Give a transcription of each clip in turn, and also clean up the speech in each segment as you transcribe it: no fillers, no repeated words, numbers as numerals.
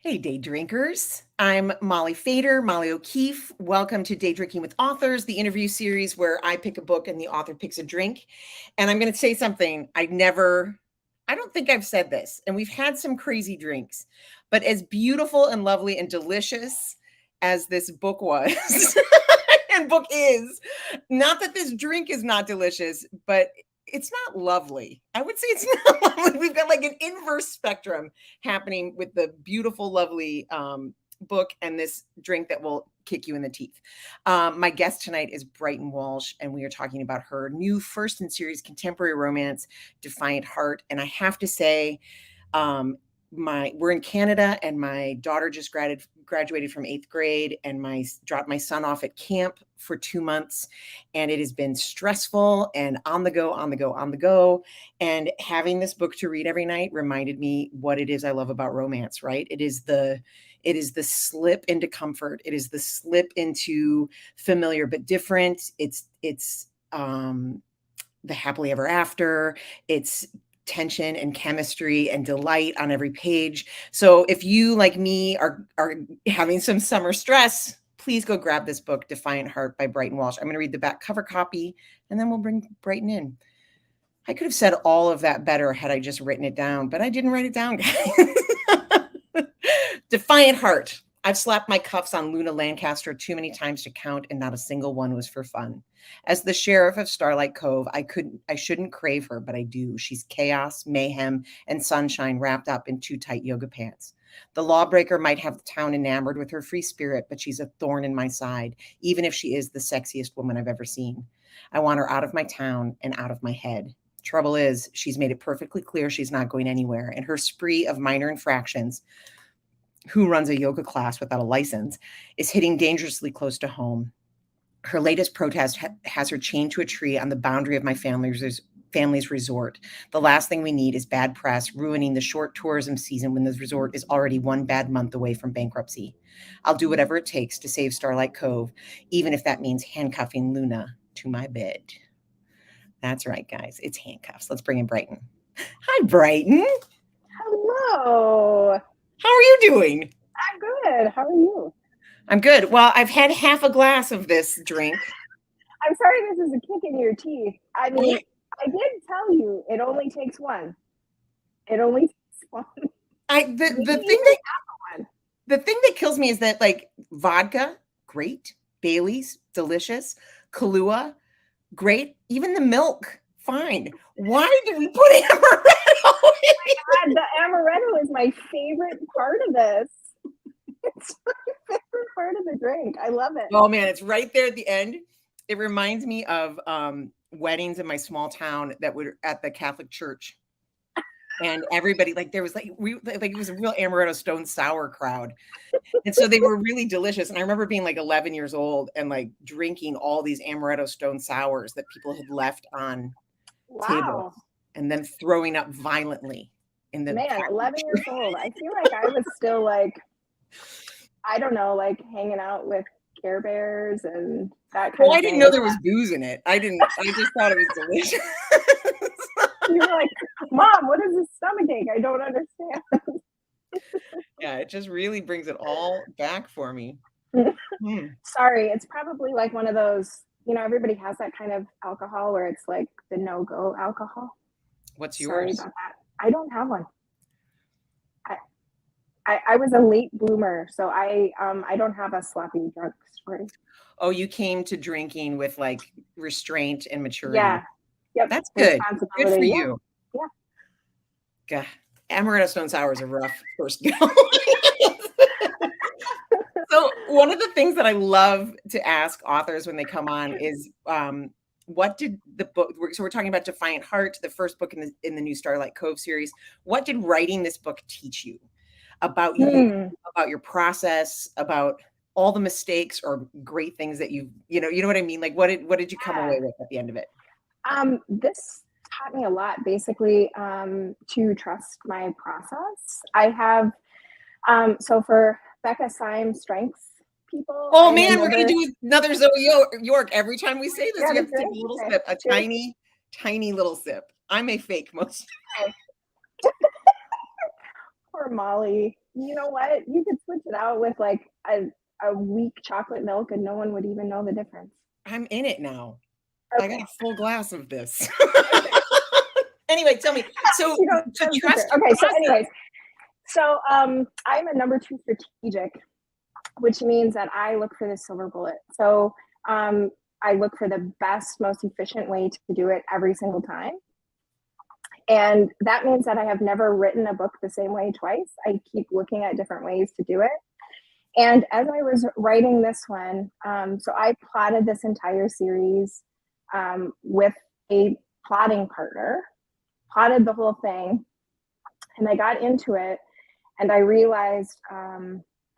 Hey, day drinkers. I'm Molly Fader, Molly O'Keefe. Welcome to Day Drinking with Authors, the interview series where I pick a book and the author picks a drink. And I'm going to say something I don't think I've said this, and we've had some crazy drinks, but as beautiful and lovely and delicious as this book was, and book is, not that this drink is not delicious, but it's not lovely. I would say it's not lovely. We've got like an inverse spectrum happening with the beautiful, lovely book and this drink that will kick you in the teeth. My guest tonight is Brighton Walsh, and we are talking about her new first in series contemporary romance, Defiant Heart. And I have to say, we're in Canada, and my daughter just graduated from 8th grade, and dropped my son off at camp for 2 months, and it has been stressful and on the go. And having this book to read every night reminded me what it is I love about romance, right? It is the slip into comfort. It is the slip into familiar but different. It's the happily ever after. It's tension and chemistry and delight on every page. So if you, like me, are having some summer stress, please go grab this book, Defiant Heart by Brighton Walsh. I'm going to read the back cover copy, and then we'll bring Brighton in. I could have said all of that better had I just written it down, but I didn't write it down, guys. Defiant Heart. I've slapped my cuffs on Luna Lancaster too many times to count, and not a single one was for fun. As the sheriff of Starlight Cove, I shouldn't crave her, but I do. She's chaos, mayhem, and sunshine wrapped up in too tight yoga pants. The lawbreaker might have the town enamored with her free spirit, but she's a thorn in my side, even if she is the sexiest woman I've ever seen. I want her out of my town and out of my head. Trouble is, she's made it perfectly clear she's not going anywhere, and her spree of minor infractions, who runs a yoga class without a license, is hitting dangerously close to home. Her latest protest has her chained to a tree on the boundary of my family's resort. The last thing we need is bad press ruining the short tourism season when the resort is already one bad month away from bankruptcy. I'll do whatever it takes to save Starlight Cove, even if that means handcuffing Luna to my bed. That's right, guys. It's handcuffs. Let's bring in Brighton. Hi, Brighton. Hello. How are you doing? I'm good. How are you? I'm good. Well, I've had half a glass of this drink. I'm sorry this is a kick in your teeth. I mean, I did tell you it only takes one. It only takes one. The thing that kills me is that, like, vodka, great. Bailey's, delicious. Kahlua, great. Even the milk, fine. Why did we put amaretto in? God, the amaretto is my favorite part of this. It's my favorite part of the drink. I love it. Oh man, it's right there at the end. It reminds me of weddings in my small town that were at the Catholic church. And everybody, like, there was like it was a real amaretto stone sour crowd. And so they were really delicious. And I remember being like 11 years old and like drinking all these amaretto stone sours that people had left on tables and then throwing up violently in the Man, 11 years old. I feel like I was still like, I don't know, like hanging out with Care Bears and that kind of thing. I didn't know there was booze in it. I just thought it was delicious. You were like, Mom, what is this stomachache? I don't understand. Yeah, it just really brings it all back for me. Sorry, it's probably like one of those, everybody has that kind of alcohol where it's like the no-go alcohol. What's yours? Sorry about that. I don't have one. I was a late bloomer, so I don't have a sloppy drunk story. Oh, you came to drinking with like restraint and maturity. Yeah. Yep. That's good. Good for you. Yeah. God, amaretto stone sour is a rough first go. So one of the things that I love to ask authors when they come on is, what did the book? So we're talking about Defiant Heart, the first book in the new Starlight Cove series. What did writing this book teach you about you, about your process, about all the mistakes or great things that you know what I mean? Like, what did you come away with at the end of it? This taught me a lot, basically, to trust my process. I have, so for Becca Syme's strengths people. Oh man, we're going to do another Zoe York. Every time we say this, we have to take a little sip, a tiny, tiny little sip. I may fake most. Poor Molly. You know what? You could switch it out with like a weak chocolate milk and no one would even know the difference. I'm in it now. I got Okay. a full glass of this. Anyway, tell me. So You don't to have a trust secret. your Okay, so process. anyways, I'm a number 2 strategic, which means that I look for the silver bullet. So I look for the best, most efficient way to do it every single time. And that means that I have never written a book the same way twice. I keep looking at different ways to do it. And as I was writing this one, so I plotted this entire series with a plotting partner, plotted the whole thing, and I got into it, and I realized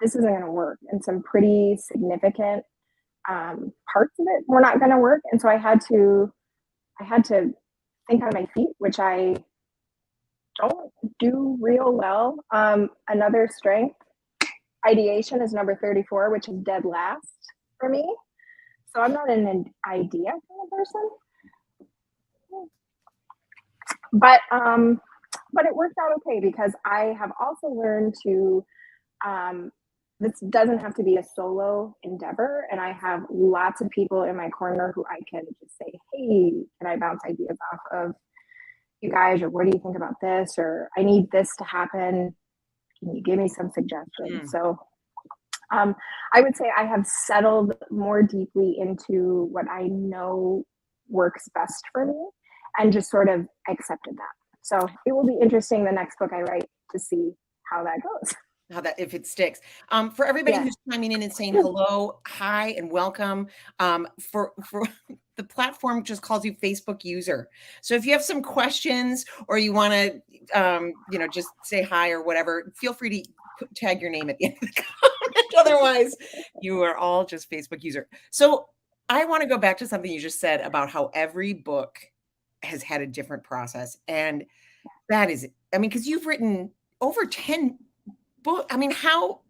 this isn't going to work, and some pretty significant parts of it were not going to work, and so I had to think on my feet, which I don't do real well. Another strength, ideation, is number 34, which is dead last for me. So I'm not an idea kind of person. But it worked out okay because I have also learned to this doesn't have to be a solo endeavor, and I have lots of people in my corner who I can just say, hey, can I bounce ideas off of you guys, or what do you think about this, or I need this to happen, can you give me some suggestions? So I would say I have settled more deeply into what I know works best for me and just sort of accepted that. So it will be interesting the next book I write to see how that goes. How that, if it sticks. For everybody Yeah. who's chiming in and saying hello, hi, and welcome. For the platform just calls you Facebook user. So if you have some questions or you want to, just say hi or whatever, feel free to tag your name at the end of the comment. Otherwise, you are all just Facebook user. So I want to go back to something you just said about how every book has had a different process, and that is, I mean, because you've written over 10 book. I mean, how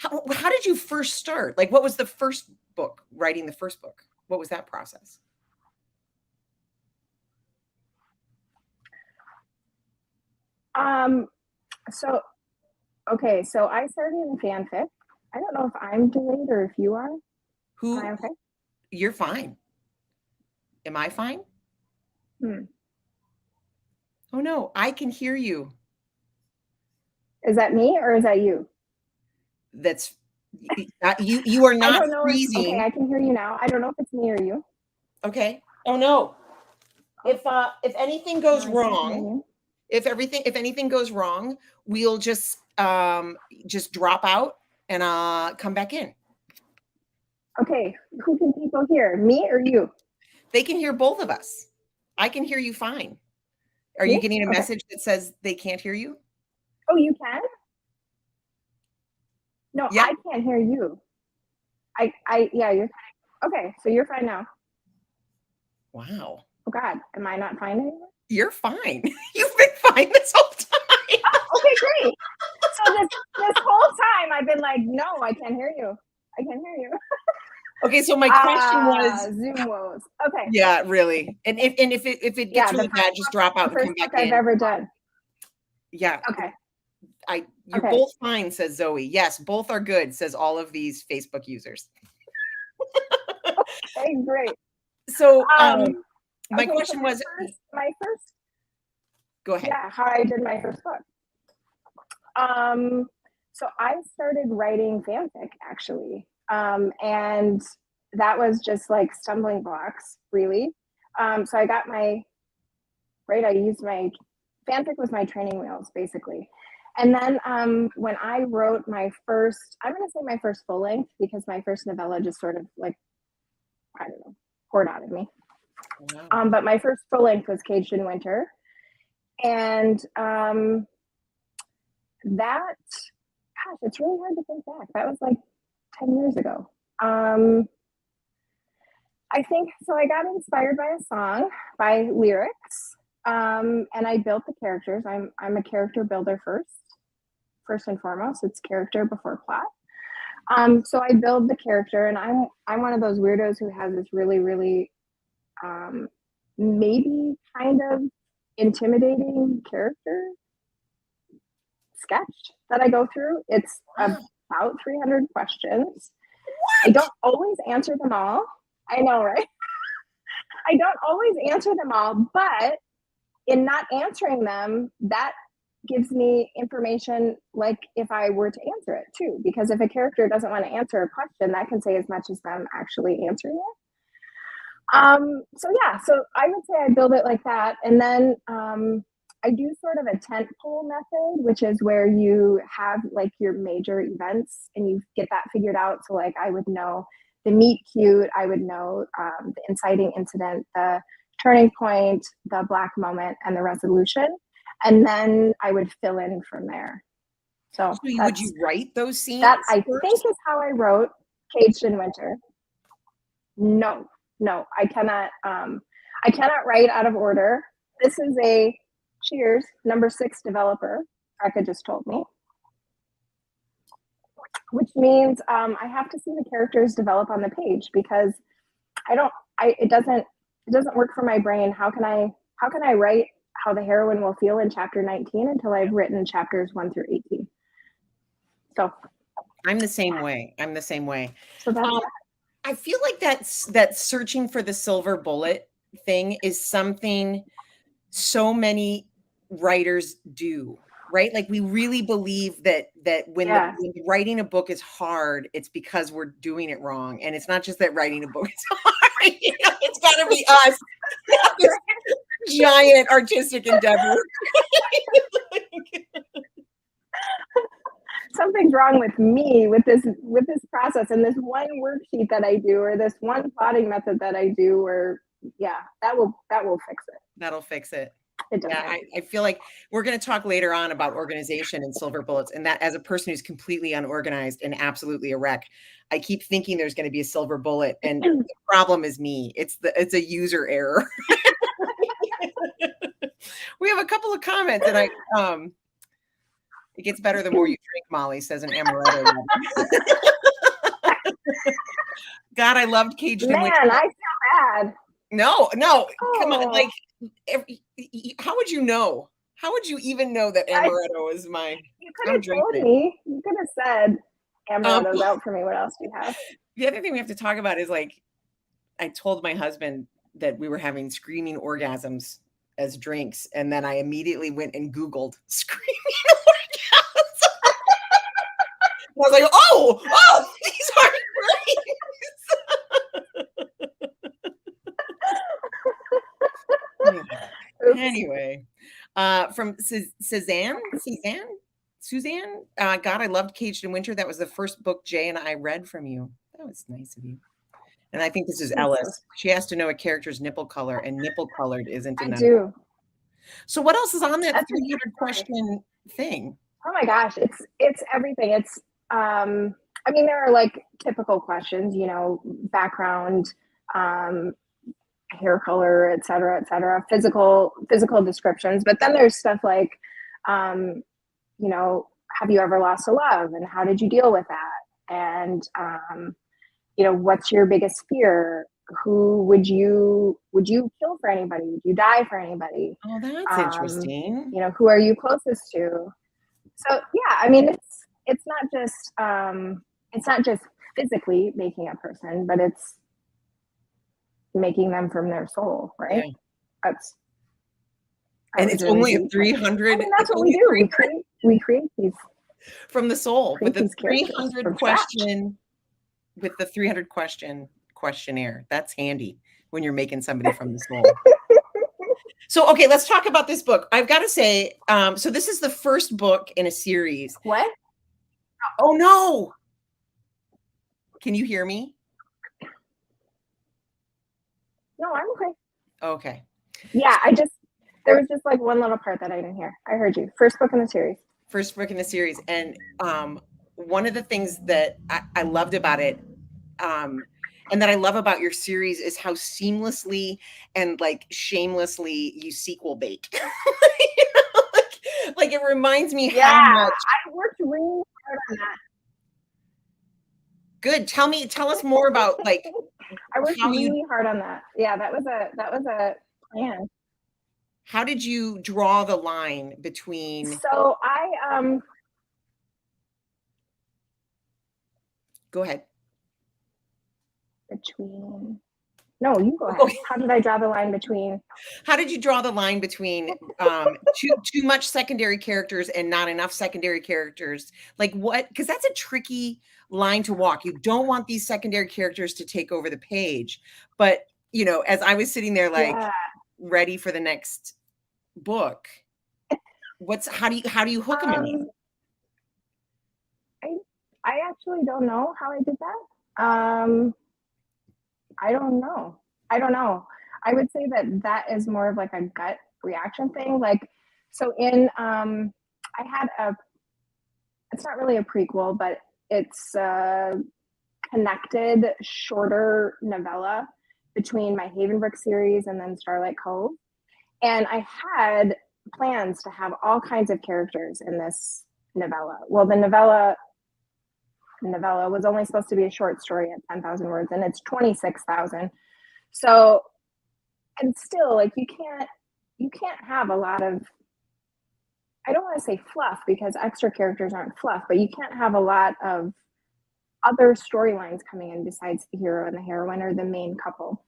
did you first start? Like, what was the first book, writing the first book? What was that process? So okay, so I started in fanfic. I don't know if I'm delayed or if you are. Am I okay? You're fine. Am I fine? Oh no, I can hear you. Is that me or is that you? That's you are I not don't know. freezing. Okay, I can hear you now. I don't know if it's me or you. Okay. Oh no. If anything goes No, I can't hear wrong, you. if anything goes wrong, we'll just drop out and come back in. Okay, who can people hear? Me or you? They can hear both of us. I can hear you fine. Are you Me? getting a Okay. message that says they can't hear you? Oh, you can? No, Yeah. I can't hear you. Yeah, you're okay. So you're fine now. Wow. Oh God, am I not fine anymore? You're fine. You've been fine this whole time. Okay, great. So this whole time I've been like, no, I can't hear you. I can't hear you. Okay, so my question was Zoom woes. Okay. Yeah, really. And if it gets really bad, just drop out and come First back book I've in. ever done. Yeah. Okay. You're Okay. both fine, says Zoe. Yes, both are good, says all of these Facebook users. Okay, great. So my okay, question so was my first go ahead. Yeah, how I did my first book. So I started writing fanfic actually. And that was just like stumbling blocks, really. So I got I used my fanfic was my training wheels basically. And then when I wrote my first, I'm going to say my first full length because my first novella just sort of like, I don't know, poured out of me. Wow. But my first full length was Caged in Winter. And gosh, it's really hard to think back. That was like 10 years ago. I think so. I got inspired by a song, by lyrics, and I built the characters. I'm a character builder first and foremost. It's character before plot. So I build the character, and I'm one of those weirdos who has this really, really maybe kind of intimidating character sketch that I go through. It's Wow. about 300 questions. I What? don't always answer them all. I know, right? I don't always answer them all, but in not answering them, that gives me information like if I were to answer it too. Because if a character doesn't want to answer a question, that can say as much as them actually answering it. So yeah, so I would say I build it like that. And then I do sort of a tent pole method, which is where you have like your major events and you get that figured out. So like I would know the meet cute, I would know the inciting incident, the turning point, the black moment, and the resolution. And then I would fill in from there. So So would you write those that scenes I think first? is how I wrote Caged in Winter. No, no, I cannot. I cannot write out of order. This is a Cheers #6 developer. Rebecca just told me, which means I have to see the characters develop on the page because I don't. It doesn't work for my brain. How can I write how the heroine will feel in chapter 19 until I've written chapters 1 through 18? So I'm the same way. I'm the same way. so that's I feel like that searching for the silver bullet thing is something so many writers do, right? Like we really believe that yeah. when writing a book is hard, it's because we're doing it wrong. And it's not just that writing a book is hard. It's got to be us, not this giant artistic endeavor. Something's wrong with me with this process and this one worksheet that I do or this one plotting method that I do or yeah, that will fix it. That'll fix it. It does. Yeah, I feel like we're going to talk later on about organization and silver bullets. And that as a person who's completely unorganized and absolutely a wreck, I keep thinking there's going to be a silver bullet. And the problem is me. It's a user error. We have a couple of comments and it gets better the more you drink, Molly, says an amaretto. God, I loved Caged in Winter. Man, I feel bad. No, come on. Oh. Like, how would you know? How would you even know that amaretto is my? You could have told me. You could have said amaretto's out for me. What else do you have? The other thing we have to talk about is like, I told my husband that we were having screaming orgasms as drinks, and then I immediately went and Googled screaming orgasms. I was like, oh, these are great. Anyway, from Suzanne, God, I loved Caged in Winter. That was the first book Jay and I read from you. That was nice of you. And I think this is Ellis. She has to know a character's nipple color, and nipple colored isn't enough. I do. So what else is on that 300 question thing? Oh my gosh, it's everything. It's I mean, there are like typical questions, you know, background, hair color, et cetera, physical descriptions. But then there's stuff like, you know, have you ever lost a love, and how did you deal with that? And you know, what's your biggest fear? Who would you kill for anybody? Would you die for anybody? Oh, that's interesting. You know, who are you closest to? So yeah, I mean, it's not just physically making a person, but it's making them from their soul, right? Yeah. And it's only 300. I mean, that's what we do. We create these from the soul with the 300 question. With the 300 question questionnaire. That's handy when you're making somebody from the soul. So, okay, let's talk about this book. I've got to say, so this is the first book in a series. What? Oh, no. Can you hear me? No, I'm okay. Okay. Yeah, there was just like one little part that I didn't hear. I heard you. First book in the series. First book in the series. And one of the things that I loved about it, and that I love about your series is how seamlessly and like shamelessly you sequel bait. like it reminds me how much I worked really hard on that. Good. Tell us more about like I worked really hard on that. Yeah, that was a plan. How did you draw the line between? So I Go ahead. Between, no, you go ahead. Okay. How did I draw the line between? How did you draw the line between too much secondary characters and not enough secondary characters? Like what? Because that's a tricky line to walk. You don't want these secondary characters to take over the page. But, you know, as I was sitting there like Yeah. ready for the next book, how do you hook them in there? I actually don't know how I did that. I don't know. I don't know. I would say that that is more of like a gut reaction thing. Like, so in, I had it's not really a prequel, but it's a connected, shorter novella between my Havenbrook series and then Starlight Cove. And I had plans to have all kinds of characters in this novella. Well, the novella was only supposed to be a short story at 10,000 words, and it's 26,000. So, and still, like, you can't have a lot of, I don't want to say fluff because extra characters aren't fluff, but you can't have a lot of other storylines coming in besides the hero and the heroine or the main couple.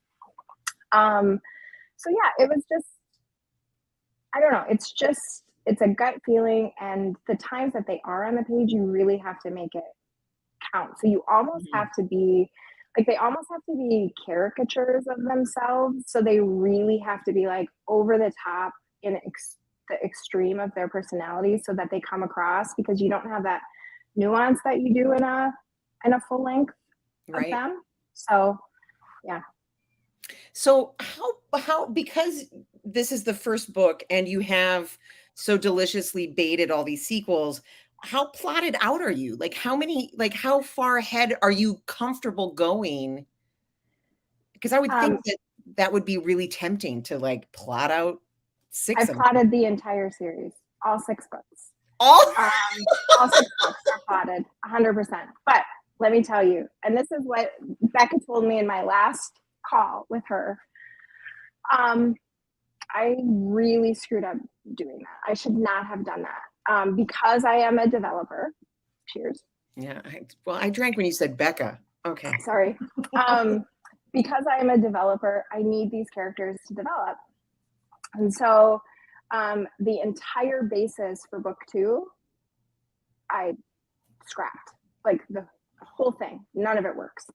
So yeah, it was just, I don't know. It's a gut feeling, and the times that they are on the page, you really have to make it count. So you almost have to be like, they almost have to be caricatures of themselves. So they really have to be like over the top in the extreme of their personality so that they come across, because you don't have that nuance that you do in a full length of them. So yeah. So how because this is the first book and you have so deliciously baited all these sequels, how plotted out are you? Like how far ahead are you comfortable going? Because I would think that would be really tempting to like plot out 6 I've of them. plotted the entire series, all 6 books. All 6 books are plotted 100%. But let me tell you, and this is what Becca told me in my last call with her. I really screwed up doing that. I should not have done that because I am a developer. Cheers. Yeah. I drank when you said Becca. Okay. Sorry. Because I am a developer, I need these characters to develop. And so the entire basis for book 2, I scrapped. Like the whole thing. None of it works.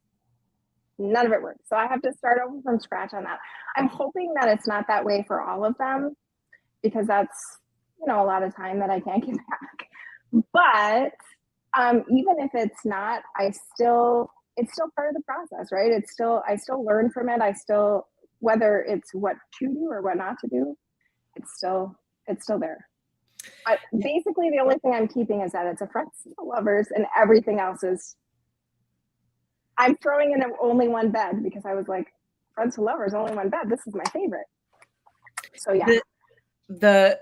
None of it works. So I have to start over from scratch on that. I'm hoping that it's not that way for all of them, because that's, you know, a lot of time that I can't get back. But even if it's not, it's still part of the process, right? I still learn from it. Whether it's what to do or what not to do, it's still there. But basically the only thing I'm keeping is that it's a Friends to Lovers, and everything else is, I'm throwing in only one bed because I was like, Friends to Lovers, only one bed. This is my favorite. So yeah.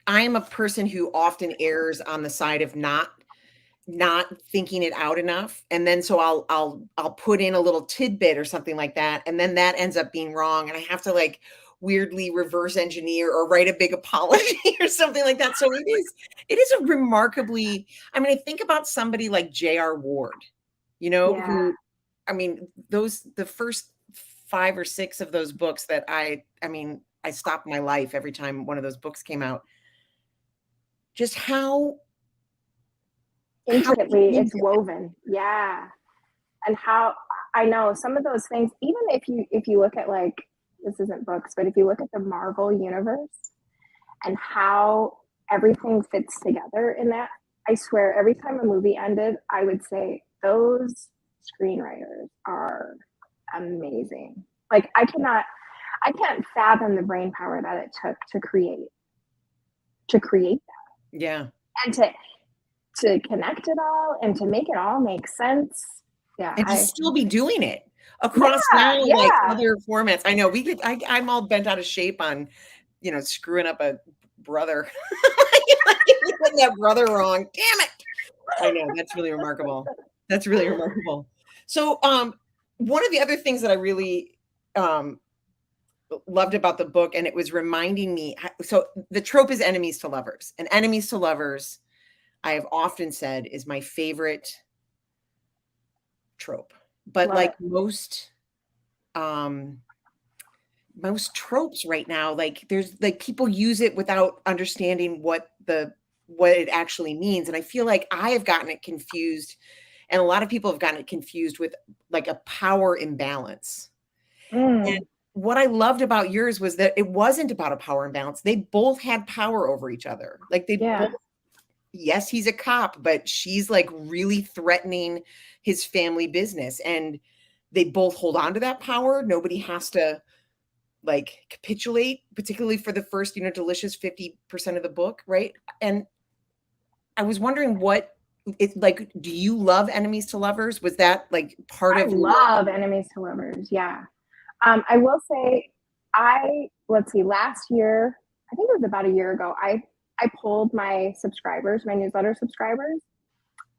I am a person who often errs on the side of not thinking it out enough. And then so I'll put in a little tidbit or something like that. And then that ends up being wrong. And I have to like weirdly reverse engineer or write a big apology or something like that. So it is a remarkably, I mean, I think about somebody like J.R. Ward, you know, who, I mean, the first 5 or 6 of those books that I stopped my life every time one of those books came out. Just how intricately it's woven. Yeah. And how, I know some of those things, even if you look at, like, this isn't books, but if you look at the Marvel universe and how everything fits together in that, I swear every time a movie ended, I would say those screenwriters are amazing. Like, I can't fathom the brain power that it took to create that. Yeah. And to connect it all and to make it all make sense. Yeah. And to still be doing it across like other formats. I know I'm all bent out of shape on, you know, screwing up a brother. Putting that brother wrong. Damn it. I know, that's really remarkable. That's really remarkable. So one of the other things that I really loved about the book, and it was reminding me, so the trope is enemies to lovers, and enemies to lovers, I have often said, is my favorite trope, but Love like it. um most tropes right now, like there's like people use it without understanding what it actually means. And I feel like I have gotten it confused, and a lot of people have gotten it confused with like a power imbalance. And Mm, what I loved about yours was that it wasn't about a power imbalance. They both had power over each other. Like they both, yeah. yes, he's a cop, but she's like really threatening his family business. And they both hold on to that power. Nobody has to like capitulate, particularly for the first, delicious 50% of the book, right? And I was wondering what it like, do you love enemies to lovers? Was that like part I of your love enemies to lovers. Yeah. I will say, let's see, last year, I think it was about a year ago, I polled my subscribers, my newsletter subscribers,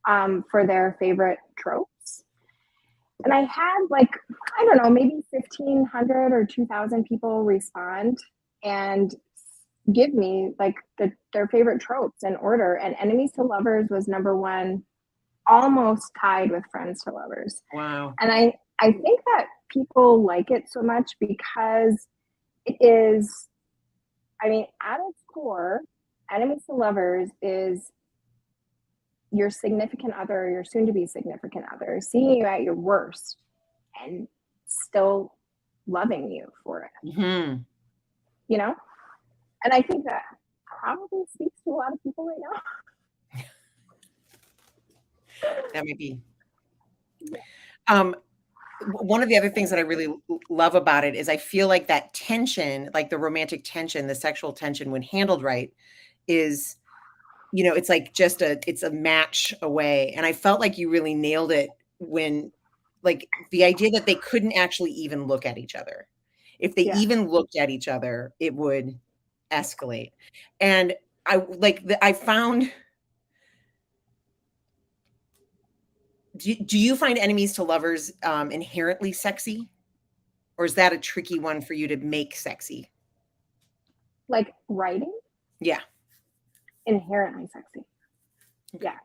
for their favorite tropes. And I had like, I don't know, maybe 1,500 or 2,000 people respond and give me like their favorite tropes in order. And enemies to lovers was number one, almost tied with friends to lovers. wow. And I think that people like it so much because it is, I mean, at its core, enemies to lovers is your significant other, your soon to be significant other, seeing you at your worst and still loving you for it, Mhm. you know? And I think that probably speaks to a lot of people right now. That might be. Um, One of the other things that I really love about it is I feel like that tension, like the romantic tension, the sexual tension when handled right is, it's like it's a match away. And I felt like you really nailed it when like the idea that they couldn't actually even look at each other. If they Yes. even looked at each other, it would escalate. And I found, do you find enemies to lovers inherently sexy? Or is that a tricky one for you to make sexy? Like writing, Yeah. inherently sexy. Okay. Yeah.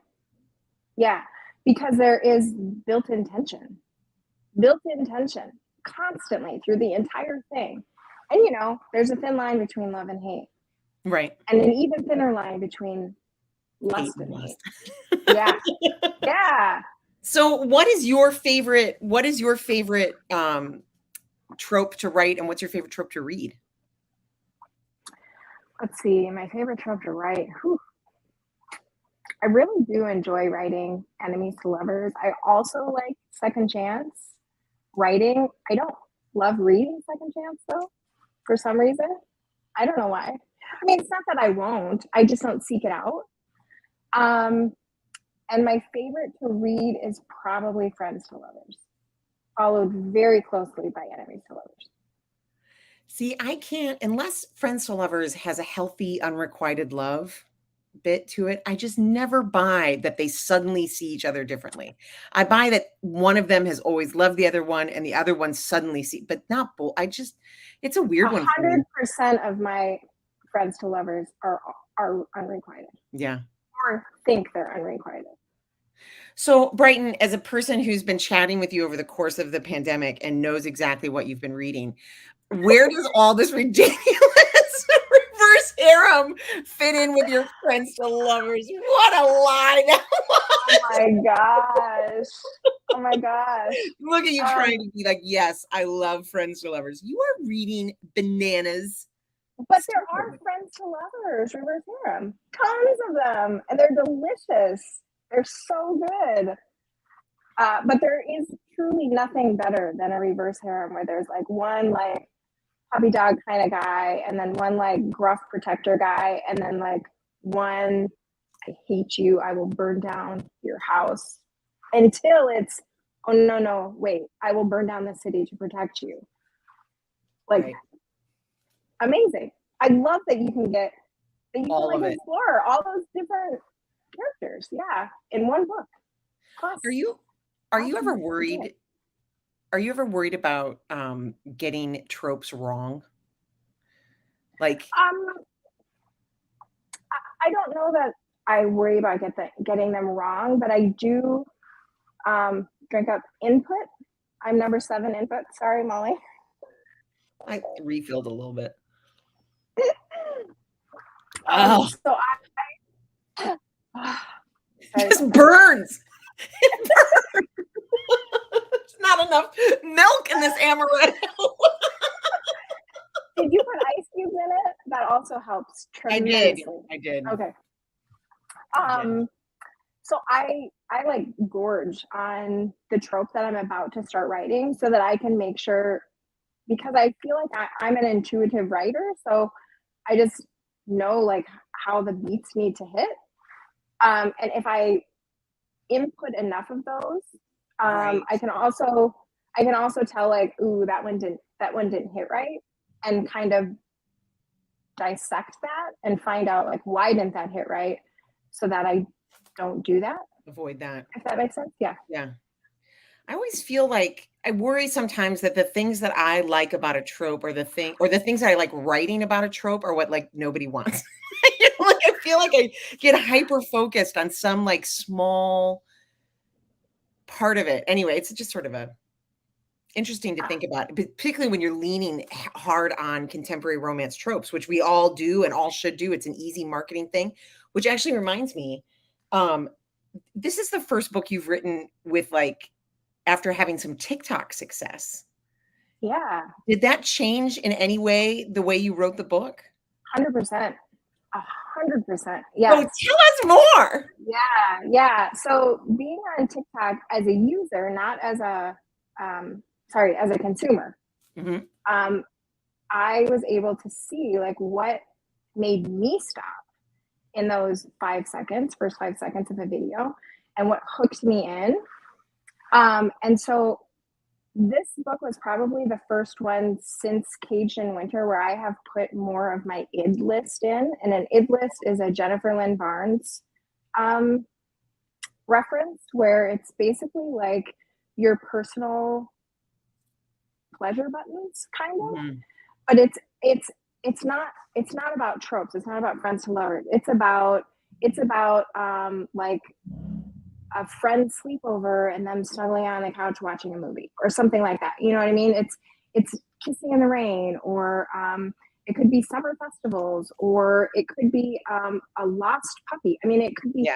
Yeah. Because there is built in tension constantly through the entire thing. And there's a thin line between love and hate, Right. and an even thinner line between Hate lust and and hate. lust. Yeah. Yeah. So what is your favorite trope to write, and what's your favorite trope to read? Let's see. My favorite trope to write. Whew. I really do enjoy writing enemies to lovers. I also like second chance writing. I don't love reading second chance though, for some reason. I don't know why. I mean, it's not that I won't. I just don't seek it out. Um, and my favorite to read is probably Friends to Lovers, followed very closely by Enemies to Lovers. See, I can't unless Friends to Lovers has a healthy unrequited love bit to it. I just never buy that they suddenly see each other differently. I buy that one of them has always loved the other one and the other one suddenly see, but not both. It's a A weird one for me. 100% of my Friends to Lovers are unrequited Yeah. or think they're unrequited. So, Brighton, as a person who's been chatting with you over the course of the pandemic and knows exactly what you've been reading, where does all this ridiculous reverse harem fit in with your friends to lovers? What a lie. Oh my gosh. Oh my gosh. Look at you Um, trying to be like, yes, I love friends to lovers. You are reading bananas. but there Stop are it. Friends to Lovers, reverse harem. Tons of them. And they're delicious. They're so good. But there is truly nothing better than a reverse harem where there's like one like puppy dog kind of guy, and then one like gruff protector guy, and then like one I hate you, I will burn down your house, until it's oh no no wait, I will burn down the city to protect you. Like Right. amazing. I love that you can All of like it. explore all those different characters, yeah, in one book. Plus, Are you are you awesome. ever worried? Are you ever worried about getting tropes wrong? Like, Um, I don't know that I worry about getting them wrong, but I do drink up input. I'm number 7 input. Sorry, Molly. I refilled a little bit. So it just burns. It burns. There's not enough milk in this amaretto. Did you put ice cubes in it? That also helps tremendously. I did. Okay. So I like gorge on the trope that I'm about to start writing so that I can make sure, because I feel like I'm an intuitive writer, so I just know like how the beats need to hit. And if I input enough of those, right. I can also tell like, ooh, that one didn't hit right, and kind of dissect that and find out like why didn't that hit right, so that I don't do that. Avoid that. If that makes sense. Yeah. Yeah. I always feel like I worry sometimes that the things that I like about a trope or the things that I like writing about a trope are what like nobody wants. Like I feel like I get hyper focused on some like small part of it. Anyway, it's just sort of interesting to think about, particularly when you're leaning hard on contemporary romance tropes, which we all do and all should do. It's an easy marketing thing, which actually reminds me, this is the first book you've written with like, after having some TikTok success. Yeah. Did that change in any way the way you wrote the book? 100%. 100%. Yeah. Oh, tell us more. Yeah. So being on TikTok as a user, not as a as a consumer, I was able to see like what made me stop in those first 5 seconds of a video, and what hooked me in. And so this book was probably the first one since Caged in Winter where I have put more of my id list in. And an id list is a Jennifer Lynn Barnes reference, where it's basically like your personal pleasure buttons, kind of. But it's not about tropes. It's not about friends to lovers. It's about like a friend sleepover and them snuggling on the couch watching a movie or something like that. You know what I mean? It's kissing in the rain, or it could be summer festivals, or it could be a lost puppy. I mean, it could be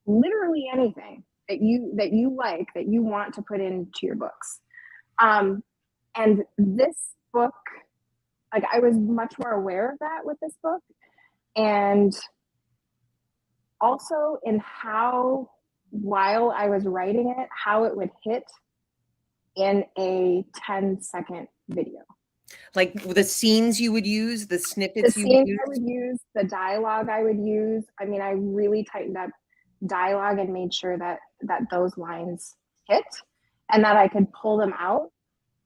literally anything that you like, that you want to put into your books. And this book, like, I was much more aware of that with this book, and also in how, while I was writing it, how it would hit in a 10-second video. Like the scenes you would use, the snippets I would use, the dialogue I would use. I mean, I really tightened up dialogue and made sure that those lines hit and that I could pull them out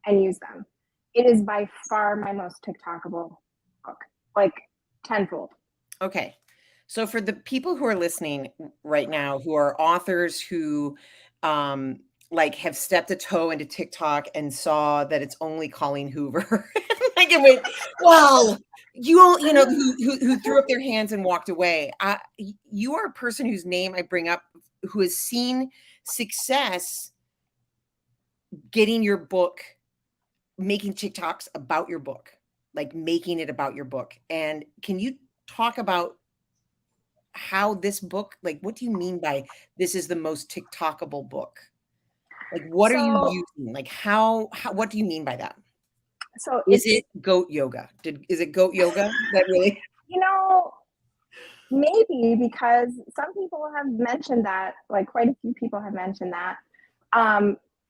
and use them. It is by far my most TikTokable book, like tenfold. Okay. So for the people who are listening right now, who are authors who like have stepped a toe into TikTok and saw that it's only Colleen Hoover, like, wait, well, you know, who threw up their hands and walked away. You are a person whose name I bring up, who has seen success getting your book, making TikToks about your book, like making it about your book. And can you talk about how this book, like, what do you mean by this is the most TikTokable book? Like, what are you using? Like, how what do you mean by that? So is it goat yoga? Is it goat yoga that really? You know, maybe, because some people have mentioned that, like quite a few people have mentioned that.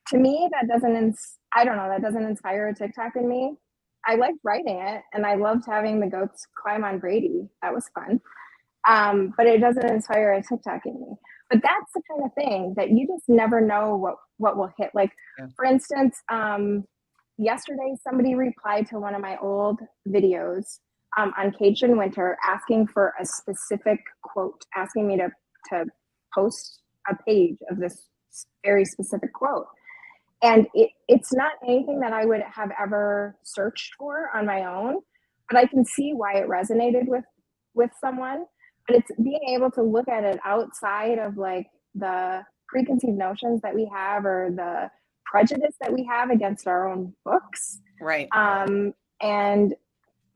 To me, that doesn't, I don't know, that doesn't inspire a TikTok in me. I liked writing it, and I loved having the goats climb on Brady. That was fun. But it doesn't inspire a TikTok in me. But that's the kind of thing that you just never know what will hit. Like, for instance, yesterday somebody replied to one of my old videos on Caged in Winter, asking for a specific quote, asking me to post a page of this very specific quote. And it's not anything that I would have ever searched for on my own, but I can see why it resonated with someone. But it's being able to look at it outside of like the preconceived notions that we have or the prejudice that we have against our own books, Right. and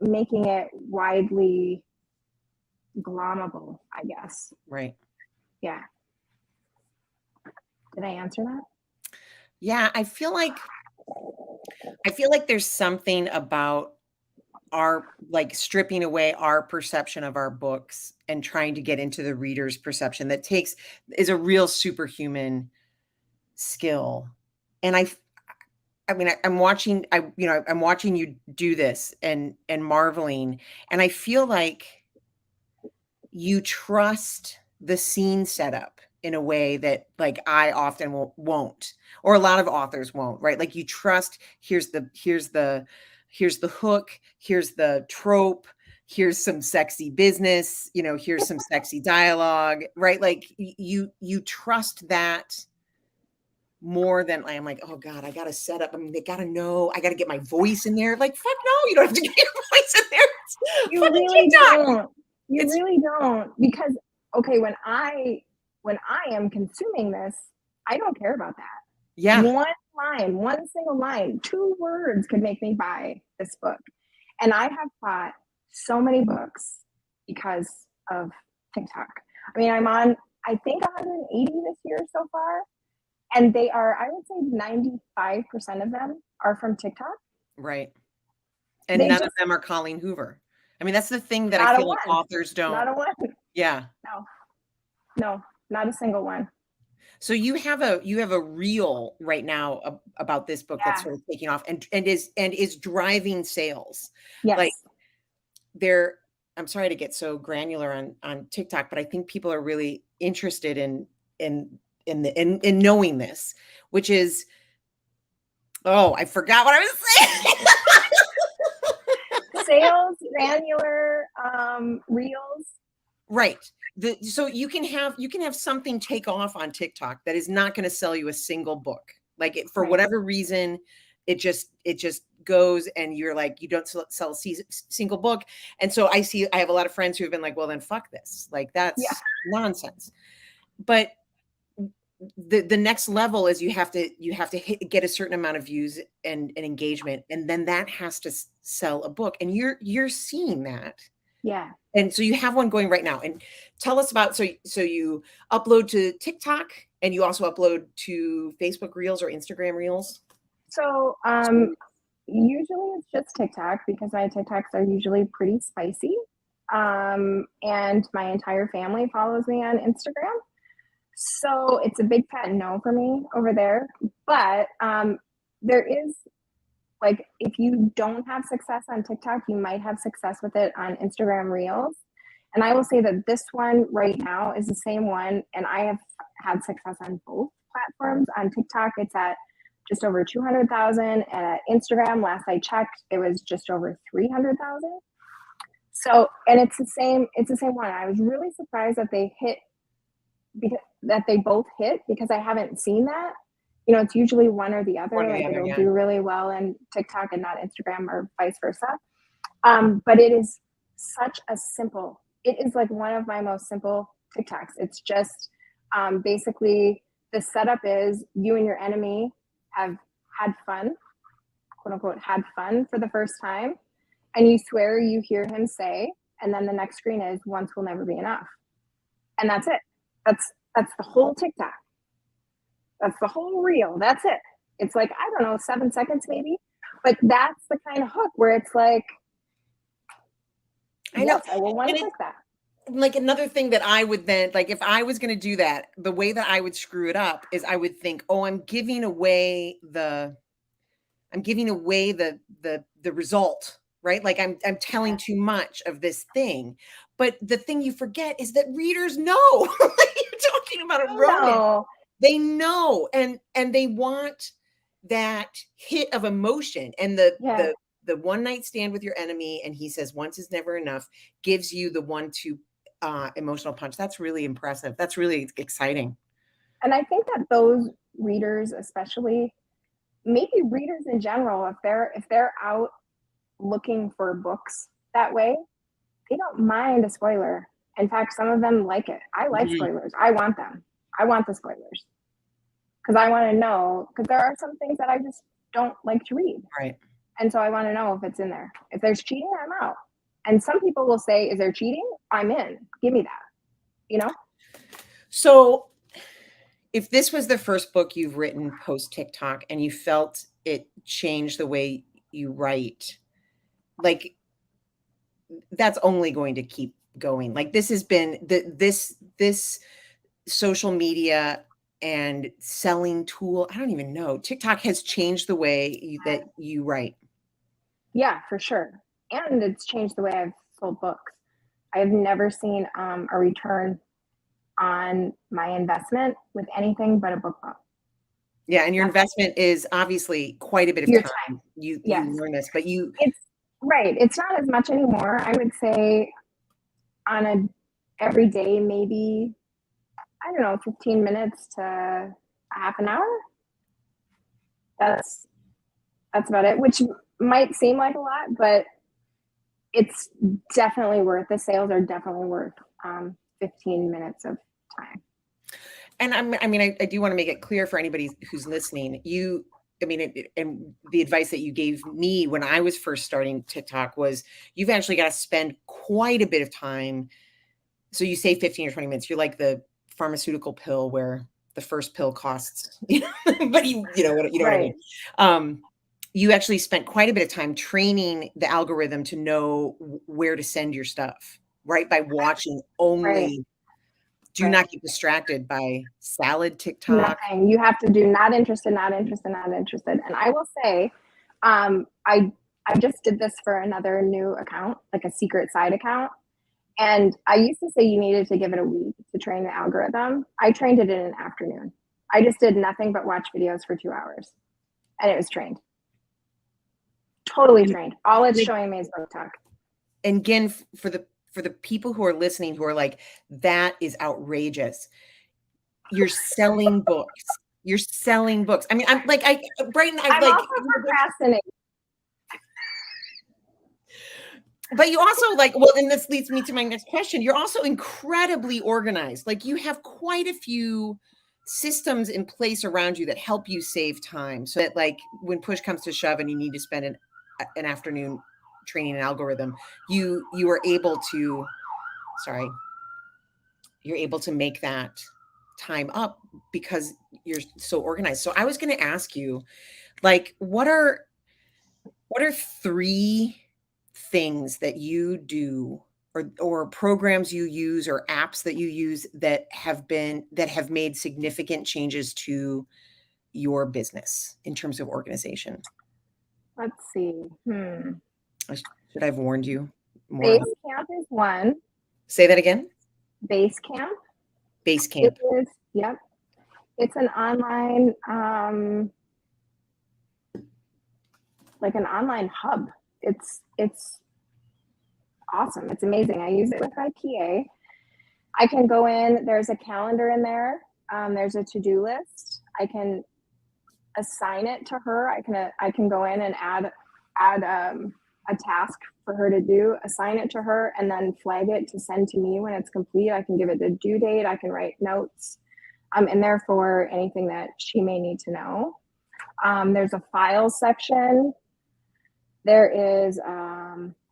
making it widely glommable, I guess. Right. Yeah. Did I answer that? Yeah, I feel like there's something about our like stripping away our perception of our books and trying to get into the reader's perception that is a real superhuman skill. And I'm watching I'm watching you do this and marveling, and I feel like you trust the scene setup in a way that like I often won't, or a lot of authors won't, right? Like you trust, here's the hook, here's the trope, here's some sexy business, here's some sexy dialogue, right? Like you trust that more than I'm like, oh God, I gotta set up. I mean, they gotta know. I gotta get my voice in there. Like, fuck no, you don't have to get your voice in there. It's You fucking really TikTok. don't. You really don't. Because okay, when I am consuming this, I don't care about that. Yeah. One single line, 2 words could make me buy this book. And I have bought so many books because of TikTok. I mean, I'm on, I think 180 this year so far. And they are, I would say 95% of them are from TikTok. Right. And none of them are Colleen Hoover. I mean, that's the thing that I feel like authors don't. Not a one. Yeah. No, not a single one. So you have a reel right now about this book that's sort of taking off and is driving sales. Yes. Like I'm sorry to get so granular on TikTok, but I think people are really interested in knowing this, which is, oh, I forgot what I was saying. Sales, granular, reels. Right. So you can have something take off on TikTok that is not going to sell you a single book. Like for whatever reason, it just goes, and you're like, you don't sell a single book. And so I have a lot of friends who have been like, well, then fuck this. Like that's nonsense. But the next level is you have to get a certain amount of views and engagement, and then that has to sell a book, and you're seeing that. Yeah. And so you have one going right now, and tell us about, so you upload to TikTok and you also upload to Facebook Reels or Instagram Reels. So usually it's just TikTok because my TikToks are usually pretty spicy. And my entire family follows me on Instagram. So it's a big fat no for me over there. But there is, like, if you don't have success on TikTok, you might have success with it on Instagram Reels. And I will say that this one right now is the same one. And I have had success on both platforms. On TikTok, it's at just over 200,000. And at Instagram, last I checked, it was just over 300,000. So, and it's the same one. I was really surprised that they both hit, because I haven't seen that. It's usually one or the other. It'll do really well in TikTok and not Instagram, or vice versa. But it is it is like one of my most simple TikToks. It's just basically the setup is you and your enemy have had fun, quote unquote, had fun for the first time. And you swear you hear him say, and then the next screen is once will never be enough. And that's it. That's the whole TikTok. That's the whole reel. That's it. It's like, I don't know, 7 seconds maybe. But that's the kind of hook where it's like, I know. Yes, I will want to click that. Like another thing that I would then, like if I was going to do that, the way that I would screw it up is I would think, oh, I'm giving away the result, right? Like I'm telling too much of this thing. But the thing you forget is that readers know. You're talking about a romance. They know, and they want that hit of emotion, and the one night stand with your enemy, and he says once is never enough, gives you the 1-2 emotional punch. That's really impressive. That's really exciting. And I think that those readers, especially, maybe readers in general, if they're out looking for books that way, they don't mind a spoiler. In fact, some of them like it. I like spoilers. I want them. I want the spoilers. because I want to know, because there are some things that I just don't like to read. Right. And so I want to know if it's in there. If there's cheating, I'm out. And some people will say, is there cheating? I'm in. Give me that. You know? So if this was the first book you've written post TikTok and you felt it changed the way you write, like that's only going to keep going. Like this has been this social media and selling tool. I don't even know. TikTok has changed the way that you write. Yeah, for sure. And it's changed the way I've sold books. I've never seen a return on my investment with anything but a book club. Yeah, and your investment is obviously quite a bit of Your time. You Yes. learn this, but It's right. It's not as much anymore. I would say on a every day, maybe, I don't know, 15 minutes to a half an hour. That's about it, which might seem like a lot, but it's definitely worth, the sales are definitely worth 15 minutes of time. And I mean, I do want to make it clear for anybody who's listening. And the advice that you gave me when I was first starting TikTok was you've actually got to spend quite a bit of time. So you say 15 or 20 minutes. You're like the pharmaceutical pill where the first pill costs, but you know what I mean. You actually spent quite a bit of time training the algorithm to know where to send your stuff, right? By watching only. Right. Do not get distracted by salad TikTok. Nothing. You have to do not interested, not interested, not interested. And I will say, I just did this for another new account, like a secret side account. And I used to say you needed to give it a week to train the algorithm. I trained it in an afternoon. I just did nothing but watch videos for 2 hours, and it was trained. Totally trained. All it's showing me is book talk. And again, for the people who are listening who are like, that is outrageous. You're selling books. You're selling books. I mean, I'm like, Brighton, I'm like, also procrastinating. But you also like, well, and this leads me to my next question. You're also incredibly organized. Like you have quite a few systems in place around you that help you save time so that like when push comes to shove and you need to spend an afternoon training an algorithm, you are able to, you're able to make that time up because you're so organized. So I was going to ask you, like, what are 3 things that you do or programs you use or apps that you use that have made significant changes to your business in terms of organization? Let's see. Should I have warned you more? Basecamp is one. Say that again. Basecamp. Basecamp. It is. Yep. It's an online, like an online hub. It's awesome. It's amazing. I use it with my PA. I can go in. There's a calendar in there. There's a to-do list. I can assign it to her. I can go in and add a task for her to do, assign it to her, and then flag it to send to me when it's complete. I can give it the due date. I can write notes in there for anything that she may need to know. There's a files section. There is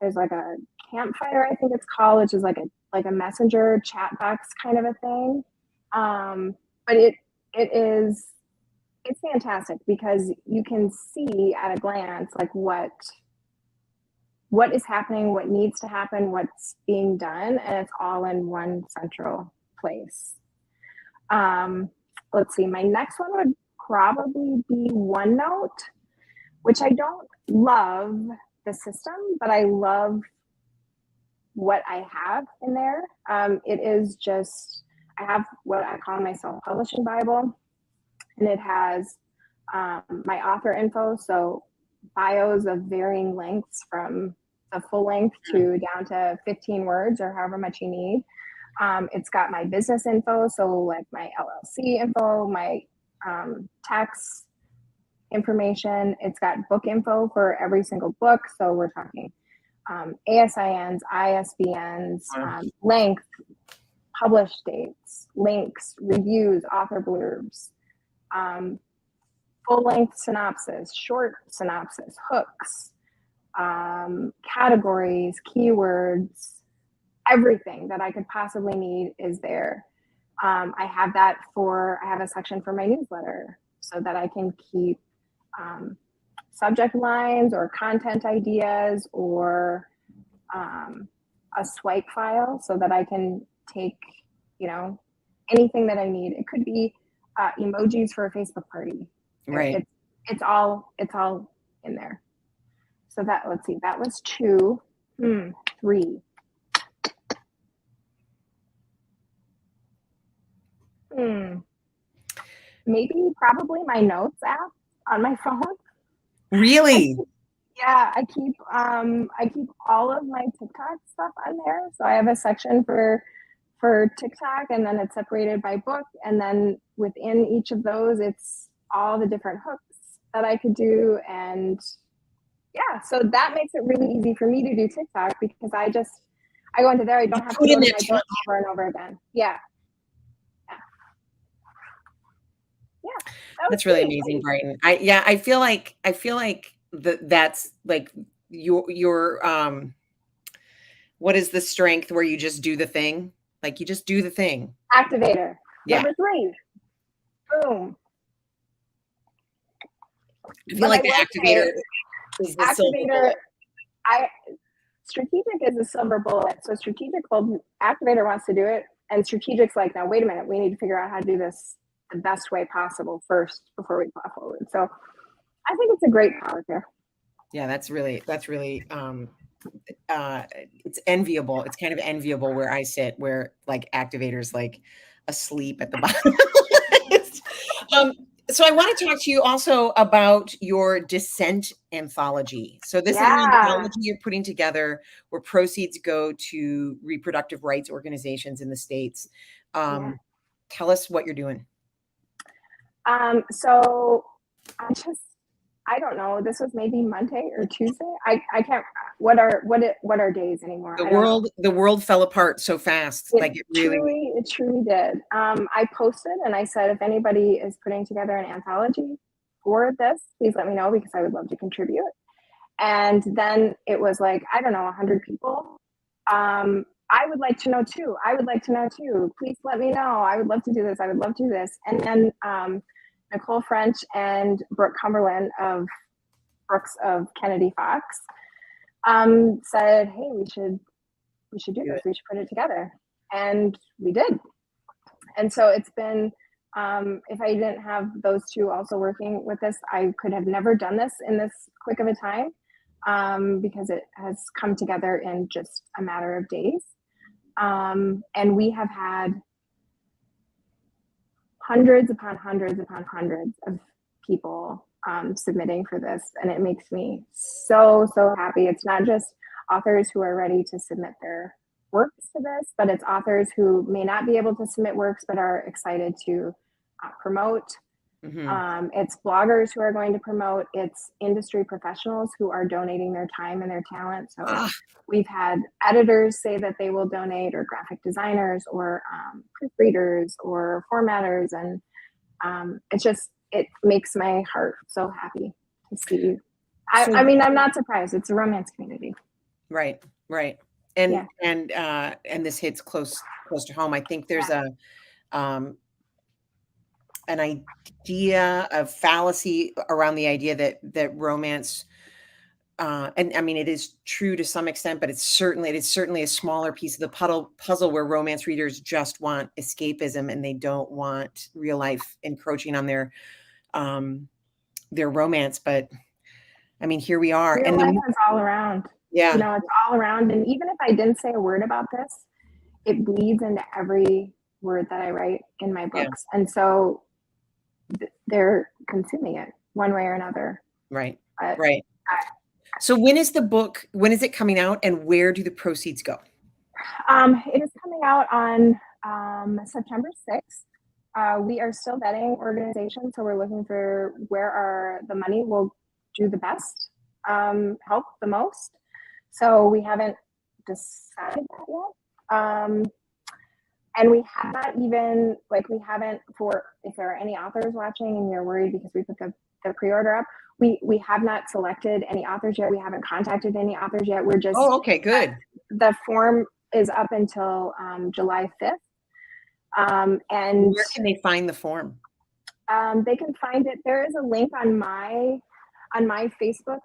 there's like a campfire, I think it's called, which is like a messenger chat box kind of a thing. But it's fantastic because you can see at a glance like what is happening, what needs to happen, what's being done, and it's all in one central place. Let's see, my next one would probably be OneNote, which I don't love the system, but I love what I have in there. It is just, I have what I call my self-publishing Bible, and it has my author info, so bios of varying lengths from the full length to down to 15 words or however much you need. It's got my business info, so like my LLC info, my tax information. It's got book info for every single book, so we're talking ASINs, ISBNs, length, published dates, links, reviews, author blurbs, full-length synopsis, short synopsis, hooks, categories, keywords, everything that I could possibly need is there. I have a section for my newsletter so that I can keep subject lines or content ideas or a swipe file so that I can take, anything that I need. It could be emojis for a Facebook party. Right. It's all in there. So let's see, that was 2, 3. Maybe probably my notes app on my phone. Really? I keep all of my TikTok stuff on there. So I have a section for TikTok, and then it's separated by book, and then within each of those, it's all the different hooks that I could do, and so that makes it really easy for me to do TikTok because I go into there. I don't have to go to my book over and over again. Yeah. That's really amazing, Brighton. I feel like that's like your what is the strength where you just do the thing? Like you just do the thing. Activator. Yeah. Number 3. Boom. I feel like the activator is the silver bullet. Strategic is the silver bullet. So activator wants to do it, and strategic's like, now wait a minute, we need to figure out how to do this the best way possible first before we plow forward. So I think it's a great power here. Yeah, that's really it's enviable. It's kind of enviable where I sit, where like activators like asleep at the bottom. So I want to talk to you also about your Dissent anthology. So this is an anthology you're putting together where proceeds go to reproductive rights organizations in the States. Tell us what you're doing. So I don't know. This was maybe Monday or Tuesday. I can't. What are days anymore? The world fell apart so fast. It truly did. I posted and I said, if anybody is putting together an anthology for this, please let me know because I would love to contribute. And then it was like, I don't know, 100 people. I would like to know too. I would like to know too. Please let me know. I would love to do this. I would love to do this. And then Nicole French and Brooke Cumberland of Brooks of Kennedy Fox said, hey, we should do this. We should put it together. And we did. And so it's been, if I didn't have those two also working with this, I could have never done this in this quick of a time because it has come together in just a matter of days. And we have had hundreds upon hundreds upon hundreds of people submitting for this, and it makes me so happy. It's not just authors who are ready to submit their works to this, but it's authors who may not be able to submit works but are excited to promote. It's bloggers who are going to promote. It's industry professionals who are donating their time and their talent. So we've had editors say that they will donate, or graphic designers, or proofreaders, or formatters, and it makes my heart so happy to see. I mean, I'm not surprised. It's a romance community. Right. And this hits close to home. I think there's an idea of fallacy around the idea that romance, and I mean, it is true to some extent, but it is certainly a smaller piece of the puzzle where romance readers just want escapism and they don't want real life encroaching on their romance. But I mean, here we are. Real life is all around. Yeah. It's all around. And even if I didn't say a word about this, it bleeds into every word that I write in my books. Yeah. And so they're consuming it one way or another. Right. So when is it coming out, and where do the proceeds go? It is coming out on September 6th. We are still vetting organizations, so we're looking for where the money will do the best, help the most. So we haven't decided that yet. And we have not even, like, we haven't, for, if there are any authors watching and you're worried because we put the pre-order up, we have not selected any authors yet. We haven't contacted any authors yet. We're just, Oh, okay, good. The form is up until July 5th. And where can they find the form? They can find it. There is a link on my Facebook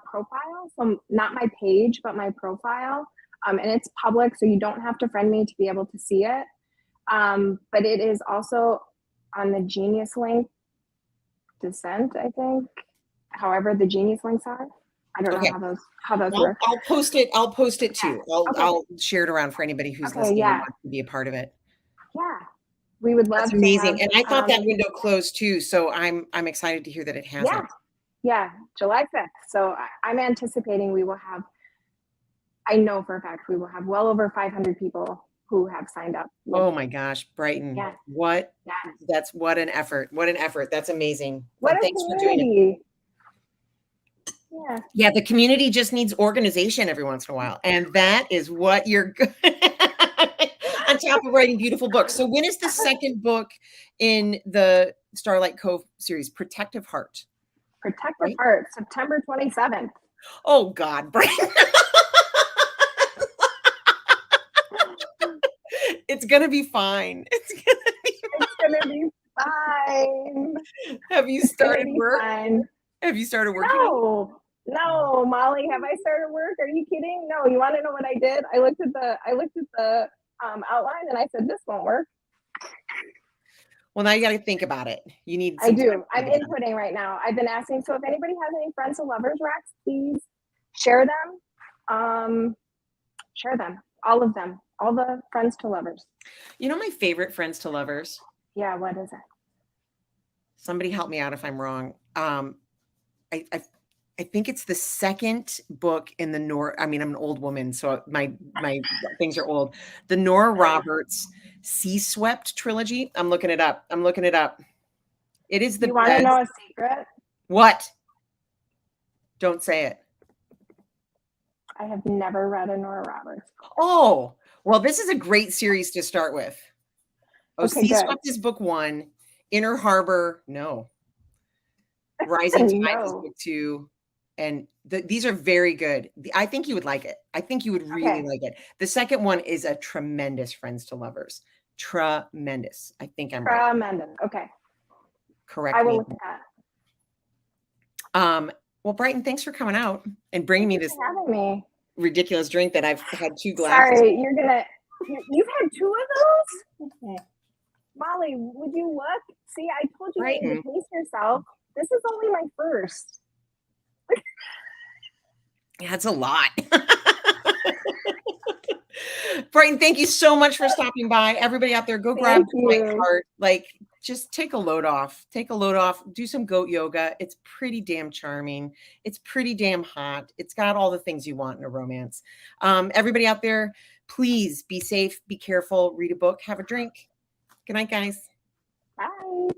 profile. So not my page, but my profile. And it's public, so you don't have to friend me to be able to see it. But it is also on the Genius link Descent, I think. However, the Genius links are. I don't know how those work. I'll post it. I'll post it too. I'll share it around for anybody who's listening and wants to be a part of it. Yeah, we would love. That's amazing. And I thought that window closed too, so I'm excited to hear that it hasn't. Yeah, July 5th. So I'm anticipating we will have. I know for a fact we will have well over 500 people who have signed up. Oh my gosh, Brighton. Yeah. What? Yeah. That's what an effort. What an effort. That's amazing. What a thanks community. for doing it. Yeah, the community just needs organization every once in a while. And that is what you're on top of writing beautiful books. So when is the second book in the Starlight Cove series, Protective Heart? Protective Heart, September 27th. Oh God, Brighton. It's gonna be fine. It's gonna be fine. Have you started work? Have you started working? No, Molly. Have I started work? Are you kidding? No. You want to know what I did? I looked at the outline and I said, "This won't work." Well, now you got to think about it. You need. I do. I'm inputting right now. I've been asking. So if anybody has any friends to lovers racks, please share them. Share them. All of them. All the friends to lovers. You know my favorite friends to lovers? Yeah, what is it? Somebody help me out if I'm wrong. I think it's the second book in the Nora. I mean, I'm an old woman, so my things are old. The Nora Roberts Sea Swept trilogy. I'm looking it up. It is the. You want to know a secret? What? Don't say it. I have never read a Nora Roberts. Oh, well, this is a great series to start with. Oh, okay, Sea Swept is book 1. Inner Harbor, no. Rising Tides is book 2. And these are very good. I think you would like it. I think you would really like it. The second one is a tremendous Friends to Lovers. Tremendous. I think I'm right. Tremendous. Okay. Correct. I will look at that. Well, Brighton, thanks for coming out and bringing me this ridiculous drink that I've had 2 glasses. Sorry, you've had 2 of those? Molly, would you look? See, I told you to pace yourself. This is only my first. That's a lot. Brighton, thank you so much for stopping by. Everybody out there, go grab the White Heart. Like, just take a load off. Do some goat yoga. It's pretty damn charming. It's pretty damn hot. It's got all the things you want in a romance. Everybody out there, please be safe, be careful, read a book, have a drink. Good night, guys. Bye.